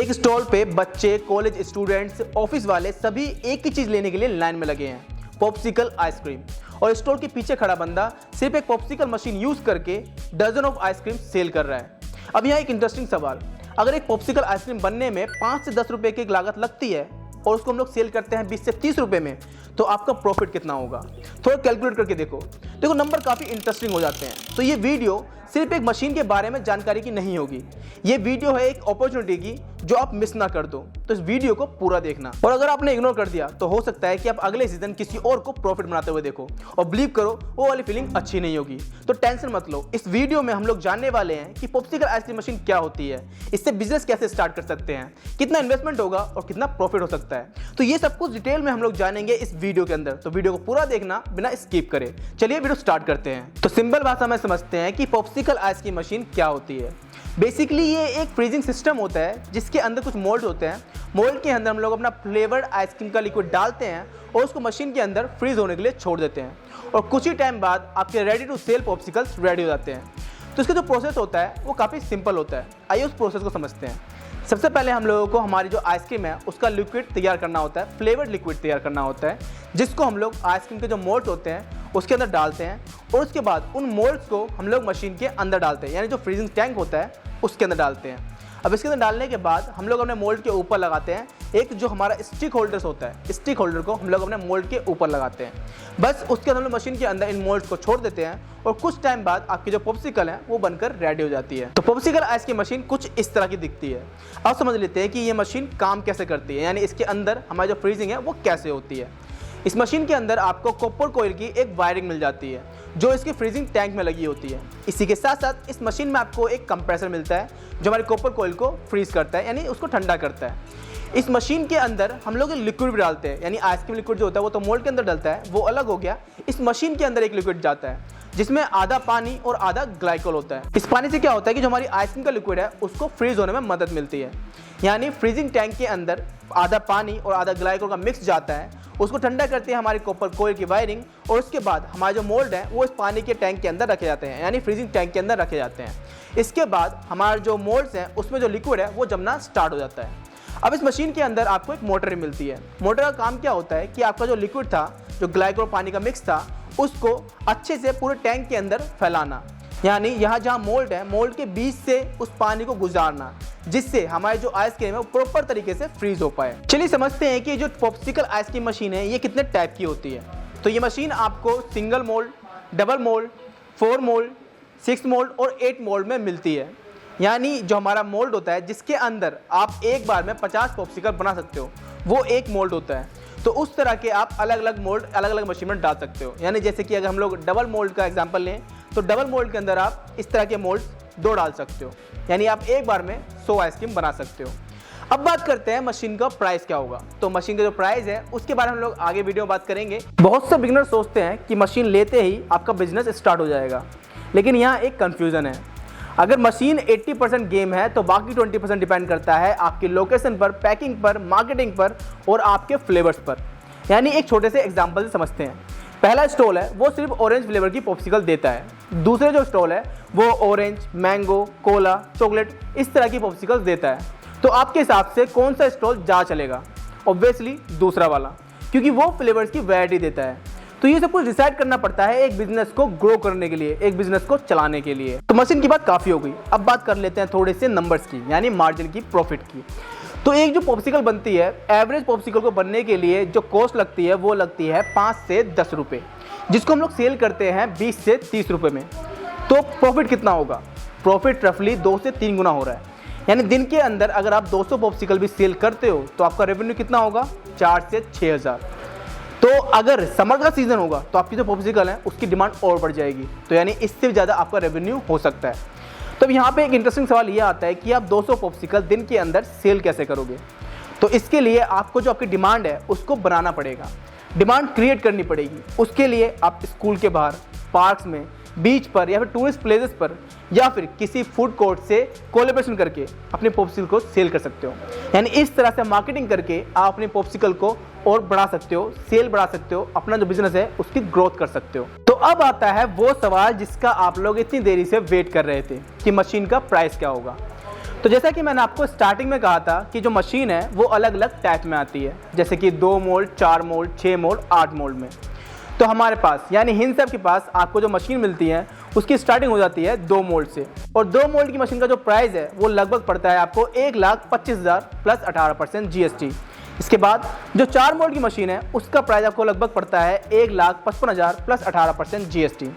एक स्टॉल पे बच्चे, कॉलेज स्टूडेंट्स, ऑफिस वाले सभी एक ही चीज लेने के लिए लाइन में लगे हैं, पॉप्सिकल आइसक्रीम। और स्टॉल के पीछे खड़ा बंदा सिर्फ एक पॉप्सिकल मशीन यूज करके डजन ऑफ आइसक्रीम सेल कर रहा है। अब यहाँ एक इंटरेस्टिंग सवाल, अगर एक पॉप्सिकल आइसक्रीम बनने में 5 से 10 रुपए की एक लागत लगती है और उसको हम लोग सेल करते हैं 20 से 30 रुपए में, तो आपका प्रॉफिट कितना होगा? थोड़ा कैलकुलेट करके देखो नंबर काफ़ी इंटरेस्टिंग हो जाते हैं। तो ये वीडियो सिर्फ एक मशीन के बारे में जानकारी की नहीं होगी, ये वीडियो है एक अपॉर्चुनिटी की जो आप मिस ना कर दो। तो इस वीडियो को पूरा देखना, और अगर आपने इग्नोर कर दिया तो हो सकता है कि आप अगले सीजन किसी और को प्रॉफिट बनाते हुए देखो, और बिलीव करो वो वाली फीलिंग अच्छी नहीं होगी। तो टेंशन मत लो, इस वीडियो में हम लोग जानने वाले हैं कि पॉप्सिकल आइसक्रीम मशीन क्या होती है, इससे बिजनेस कैसे स्टार्ट कर सकते हैं, कितना इन्वेस्टमेंट होगा और कितना प्रॉफिट हो सकता है। तो ये सब कुछ डिटेल में हम लोग जानेंगे इस वीडियो के अंदर, तो वीडियो को पूरा देखना बिना स्किप करे। चलिए वीडियो स्टार्ट करते हैं। तो सिंपल भाषा में समझते हैं कि पॉप्सिकल आइसक्रीम मशीन क्या होती है। बेसिकली ये एक फ्रीजिंग सिस्टम होता है जिसके अंदर कुछ मोल्ड होते हैं। मोल्ड के अंदर हम लोग अपना फ्लेवर्ड आइसक्रीम का लिक्विड डालते हैं और उसको मशीन के अंदर फ्रीज होने के लिए छोड़ देते हैं, और कुछ ही टाइम बाद आपके ready to sell popsicles ready हो जाते हैं। तो इसका जो प्रोसेस होता है वो काफ़ी सिंपल होता है। आइए उस प्रोसेस को समझते हैं। सबसे पहले हम लोगों को हमारी जो आइसक्रीम है उसका लिक्विड तैयार करना होता है, फ्लेवर्ड लिक्विड तैयार करना होता है, जिसको हम लोग आइसक्रीम के जो मोल्ड्स होते हैं उसके अंदर डालते हैं, और उसके बाद उन मोल्ड्स को हम लोग मशीन के अंदर डालते हैं, यानी जो फ्रीजिंग टैंक होता है उसके अंदर डालते हैं। अब इसके अंदर डालने के बाद हम लोग अपने मोल्ड के ऊपर लगाते हैं एक जो हमारा स्टिक होल्डर्स होता है, स्टिक होल्डर को हम लोग अपने मोल्ड के ऊपर लगाते हैं। बस उसके अंदर हम लोग मशीन के अंदर इन मोल्ड्स को छोड़ देते हैं, और कुछ टाइम बाद आपकी जो पॉप्सिकल है वो बनकर रेडी हो जाती है। तो पॉप्सिकल आइसक्रीम मशीन कुछ इस तरह की दिखती है। अब समझ लेते हैं कि ये मशीन काम कैसे करती है, यानी इसके अंदर हमारी जो फ्रीजिंग है वो कैसे होती है। इस मशीन के अंदर आपको कॉपर कॉइल की एक वायरिंग मिल जाती है जो इसकी फ्रीजिंग टैंक में लगी होती है। इसी के साथ साथ इस मशीन में आपको एक कंप्रेसर मिलता है जो हमारे कॉपर कॉइल को फ्रीज करता है, यानी उसको ठंडा करता है। इस मशीन के अंदर हम लोग लिक्विड भी डालते हैं, यानी आइसक्रीम लिक्विड जो होता है वो तो मोल्ड के अंदर डलता है, वो अलग हो गया। इस मशीन के अंदर एक लिक्विड जाता है जिसमें आधा पानी और आधा ग्लाइकोल होता है। इस पानी से क्या होता है कि जो हमारी आइसक्रीम का लिक्विड है उसको फ्रीज होने में मदद मिलती है, यानी फ्रीजिंग टैंक के अंदर आधा पानी और आधा ग्लाइकोल का मिक्स जाता है, उसको ठंडा करती है हमारी कॉपर कॉइल की वायरिंग, और उसके बाद हमारे जो मोल्ड है वो इस पानी के टैंक के अंदर रखे जाते हैं, यानी फ्रीजिंग टैंक के अंदर रखे जाते हैं। इसके बाद हमारे जो मोल्ड्स हैं उसमें जो लिक्विड है वो जमना स्टार्ट हो जाता है। अब इस मशीन के अंदर आपको एक मोटर मिलती है। मोटर का काम क्या होता है कि आपका जो लिक्विड था, जो ग्लाइकोल पानी का मिक्स था, उसको अच्छे से पूरे टैंक के अंदर फैलाना, यानी यहाँ जहाँ मोल्ड है मोल्ड के बीच से उस पानी को गुजारना, जिससे हमारी जो आइसक्रीम है वो प्रॉपर तरीके से फ्रीज हो पाए। चलिए समझते हैं कि जो पॉप्सिकल आइसक्रीम मशीन है ये कितने टाइप की होती है। तो ये मशीन आपको single mould, double mould, 4 mould, 6 mould और 8 मोल्ड में मिलती है। यानी जो हमारा मोल्ड होता है जिसके अंदर आप एक बार में 50 पॉप्सिकल बना सकते हो, वो एक मोल्ड होता है। तो उस तरह के आप अलग अलग मोल्ड अलग अलग मशीन में डाल सकते हो। यानी जैसे कि अगर हम लोग डबल मोल्ड का एग्जांपल लें तो डबल मोल्ड के अंदर आप इस तरह के मोल्ड 2 डाल सकते हो, यानी आप एक बार में 100 आइसक्रीम बना सकते हो। अब बात करते हैं मशीन का प्राइस क्या होगा। तो मशीन का जो प्राइस है उसके बारे में हम लोग आगे वीडियो में बात करेंगे। बहुत से बिगिनर सोचते हैं कि मशीन लेते ही आपका बिजनेस स्टार्ट हो जाएगा, लेकिन यहाँ एक कन्फ्यूज़न है। अगर मशीन 80% गेम है तो बाकी 20% डिपेंड करता है आपकी लोकेशन पर, पैकिंग पर, मार्केटिंग पर और आपके फ्लेवर्स पर। यानी एक छोटे से एग्जांपल से समझते हैं। पहला स्टॉल है वो सिर्फ ऑरेंज फ्लेवर की पॉप्सिकल देता है। दूसरे जो स्टॉल है वो ऑरेंज, मैंगो, कोला, चॉकलेट इस तरह की पॉप्सिकल्स देता है। तो आपके हिसाब से कौन सा स्टॉल ज़्यादा चलेगा? ऑब्वियसली दूसरा वाला, क्योंकि वो फ्लेवर्स की वैरायटी देता है। तो ये सब कुछ डिसाइड करना पड़ता है एक बिजनेस को ग्रो करने के लिए, एक बिजनेस को चलाने के लिए। तो मशीन की बात काफ़ी हो गई, अब बात कर लेते हैं थोड़े से नंबर्स की, यानी मार्जिन की, प्रॉफिट की। तो एक जो पॉप्सिकल बनती है, एवरेज पॉप्सिकल को बनने के लिए जो कॉस्ट लगती है वो लगती है 5 से 10 रुपये, जिसको हम लोग सेल करते हैं 20 से 30 रुपये में। तो प्रॉफिट कितना होगा? प्रॉफिट रफली 2 से 3 गुना हो रहा है। यानी दिन के अंदर अगर आप 200 पॉप्सिकल भी सेल करते हो तो आपका रेवेन्यू कितना होगा? 4 से 6 हज़ार। तो अगर समर का सीजन होगा तो आपकी जो पॉप्सिकल है उसकी डिमांड और बढ़ जाएगी, तो यानी इससे ज़्यादा आपका रेवेन्यू हो सकता है। तो अब यहाँ पे एक इंटरेस्टिंग सवाल ये आता है कि आप 200 पॉप्सिकल दिन के अंदर सेल कैसे करोगे? तो इसके लिए आपको जो आपकी डिमांड है उसको बनाना पड़ेगा, डिमांड क्रिएट करनी पड़ेगी। उसके लिए आप स्कूल के बाहर, पार्क्स में, बीच पर या फिर टूरिस्ट प्लेसेस पर या फिर किसी फूड कोर्ट से कोलैबोरेशन करके अपने पॉप्सिकल को सेल कर सकते हो। यानी इस तरह से मार्केटिंग करके आप अपने पॉप्सिकल को और बढ़ा सकते हो, सेल बढ़ा सकते हो, अपना जो बिजनेस है उसकी ग्रोथ कर सकते हो। तो अब आता है वो सवाल जिसका आप लोग इतनी देरी से वेट कर रहे थे कि मशीन का प्राइस क्या होगा। तो जैसा कि मैंने आपको स्टार्टिंग में कहा था कि जो मशीन है वो अलग अलग टाइप में आती है, जैसे कि 2 मोल्ड, 4 मोल्ड, 6 मोल्ड, 8 मोल्ड में। तो हमारे पास यानी हिंसैप के पास आपको जो मशीन मिलती है उसकी स्टार्टिंग हो जाती है 2 मोल्ड से, और 2 मोल्ड की मशीन का जो प्राइस है वो लगभग पड़ता है आपको 1,25,000 प्लस 18% GST। इसके बाद जो 4 मोल्ड की मशीन है उसका प्राइस आपको लगभग पड़ता है 1,55,000 प्लस 18% GST।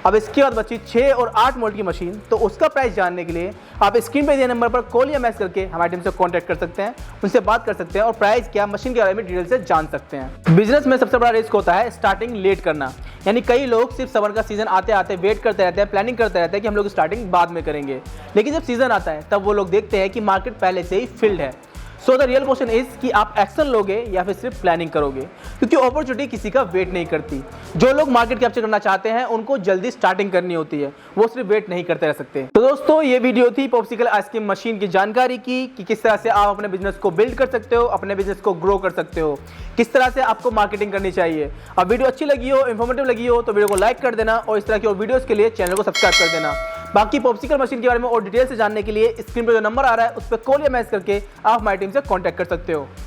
अब इसके बाद बची 6 और 8 मोल्ड की मशीन, तो उसका प्राइस जानने के लिए आप स्क्रीन पे दिए नंबर पर कॉल या मैसेज करके हमारी टीम से कांटेक्ट कर सकते हैं, उनसे बात कर सकते हैं और प्राइस क्या मशीन के बारे में डिटेल से जान सकते हैं। बिजनेस में सबसे बड़ा रिस्क होता है स्टार्टिंग लेट करना, यानी कई लोग सिर्फ समर का सीजन आते आते वेट करते रहते हैं, प्लानिंग करते रहते हैं कि हम लोग स्टार्टिंग बाद में करेंगे, लेकिन जब सीजन आता है तब वो लोग देखते हैं कि मार्केट पहले से ही फिल्ड है। So the real question is कि आप एक्शन लोगे या फिर सिर्फ प्लानिंग करोगे, क्योंकि अपॉर्चुनिटी किसी का वेट नहीं करती। जो लोग मार्केट कैप्चर करना चाहते हैं उनको जल्दी स्टार्टिंग करनी होती है, वो सिर्फ वेट नहीं करते रह सकते। तो दोस्तों ये वीडियो थी पॉप्सिकल आइसक्रीम मशीन की जानकारी की कि किस तरह से आप अपने बिजनेस को बिल्ड कर सकते हो, अपने बिजनेस को ग्रो कर सकते हो, किस तरह से आपको मार्केटिंग करनी चाहिए। अब वीडियो अच्छी लगी हो, इन्फॉर्मेटिव लगी हो तो वीडियो को लाइक कर देना और इस तरह की और वीडियोस के लिए चैनल को सब्सक्राइब कर देना। बाकी पॉप्सिकल मशीन के बारे में और डिटेल से जानने के लिए स्क्रीन पर जो नंबर आ रहा है उस पर कॉल या मैसेज करके आप हमारी टीम से कांटेक्ट कर सकते हो।